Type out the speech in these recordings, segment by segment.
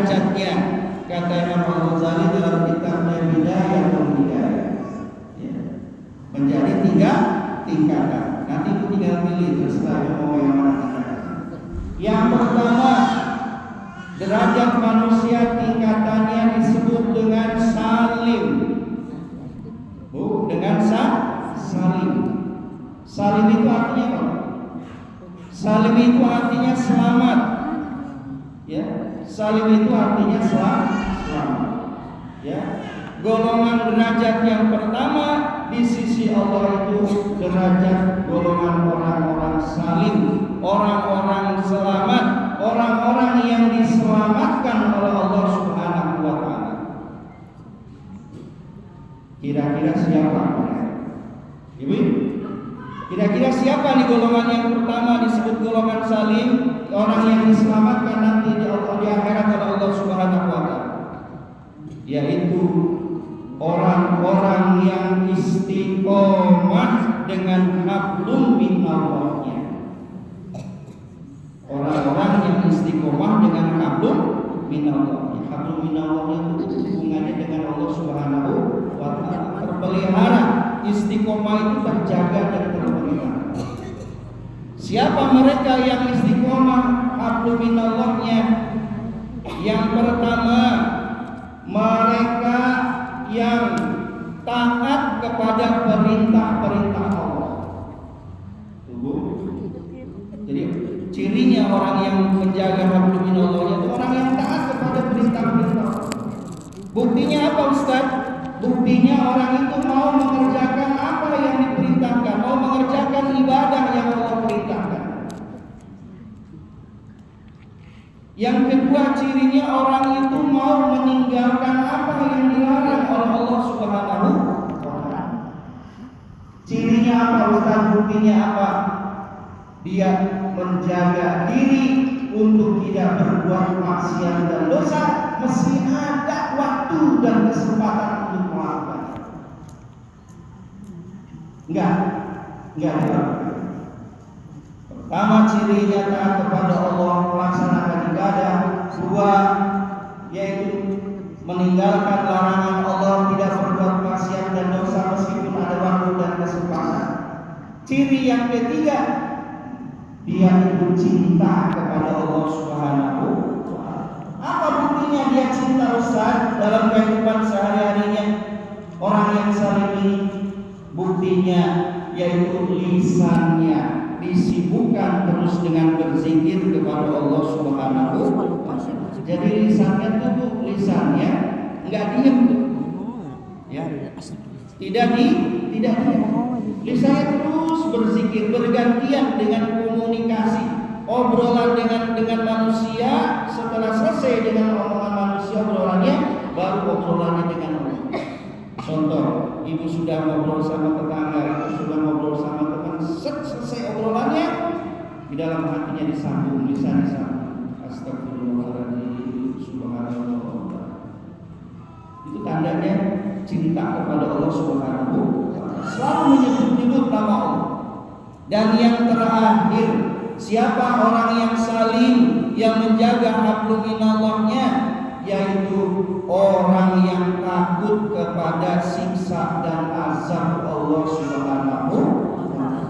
derajatnya, kata Imam Al-Ghazali dalam kitabnya Bidayatul Hidayah, ya, menjadi 3 tingkatan. Nanti itu tinggal pilih, terserah mau yang mana tingkatan. Yang pertama, derajat manusia tingkatannya disebut dengan salim. Dengan salim. Salim itu artinya apa? Salim itu artinya selamat. Ya, salim itu artinya selamat. Ya, golongan derajat yang pertama di sisi Allah itu derajat golongan orang-orang salim, orang-orang selamat, orang-orang yang diselamatkan oleh Allah Subhanahu wa taala. Kira-kira siapa? Ibu? Kira-kira siapa di golongan yang pertama disebut golongan salim, orang yang diselamatkan nanti di akhirat oleh Allah Subhanahu wa taala? Yaitu orang-orang yang istiqomah dengan hablum minallahnya. Orang-orang yang istiqomah dengan hablum minallahnya. Hablum minallahnya itu hubungannya dengan Allah Subhanahu wa taala. Terpelihara, istiqomah itu terjaga dan terpelihara. Siapa mereka yang istiqomah hablum minallahnya? Yang pertama, mereka yang taat kepada perintah-perintah Allah. Jadi cirinya orang yang menjaga hablum minallahnya itu orang yang taat kepada perintah-perintah. Buktinya apa, Ustaz? Buktinya orang itu mau mengerjakan apa yang diperintahkan, mau mengerjakan ibadah yang Allah perintahkan. Yang kedua, cirinya orang itu mau meninggalkan apa yang dilarang oleh Allah Subhanahu wa taala. Cirinya apa, Ustaz? Buktinya apa? Dia menjaga diri untuk tidak berbuat maksiat dan dosa, mesti ada waktu dan kesempatan untuk melakukan. Enggak. Pertama, cirinya taat kepada Allah, melaksanakan ibadah. Dua, yaitu meninggalkan larangan Allah, tidak berbuat maksiat dan dosa meskipun ada waktu dan kesempatan. Ciri yang ketiga, dia itu cinta kepada Allah Subhanahu wa taala. Apa buktinya dia cinta, Ustaz? Dalam kehidupan sehari-harinya orang yang saling ini, buktinya yaitu lisannya disibukkan terus dengan berzikir kepada Allah Subhanahu wa taala. Jadi lisannya itu lisannya enggak diam tuh. Ya. Tidak diam. Lisannya terus berzikir, bergantian dengan komunikasi, obrolan dengan manusia. Setelah selesai dengan omongan manusia obrolannya, baru obrolannya dengan Allah. Contoh, ibu sudah ngobrol sama tetangga, ibu sudah ngobrol sama teman, selesai obrolannya, di dalam hatinya disambung, lisan disambung. Astagfirullahaladzim, subhanallah. Itu tandanya cinta kepada Allah Subhanahu wa taala. Selalu menyebut-nyebut nama Allah. Dan yang terakhir, siapa orang yang salim, yang menjaga hablum minallahnya, yaitu orang yang takut kepada siksa dan azab Allah Subhanahu wa taala.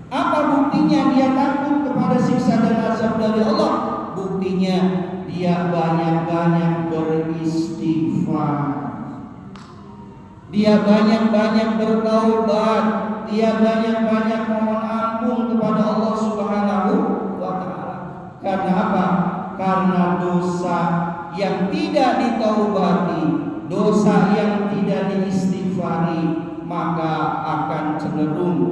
Apa buktinya dia takut kepada siksa dan azab dari Allah? Buktinya dia banyak-banyak beristighfar. Dia banyak-banyak bertaubat, dia banyak-banyak mohon ampun kepada Allah Subhanahu wa taala. Karena apa? Karena dosa yang tidak ditaubati, dosa yang tidak diistighfari, maka akan cenderung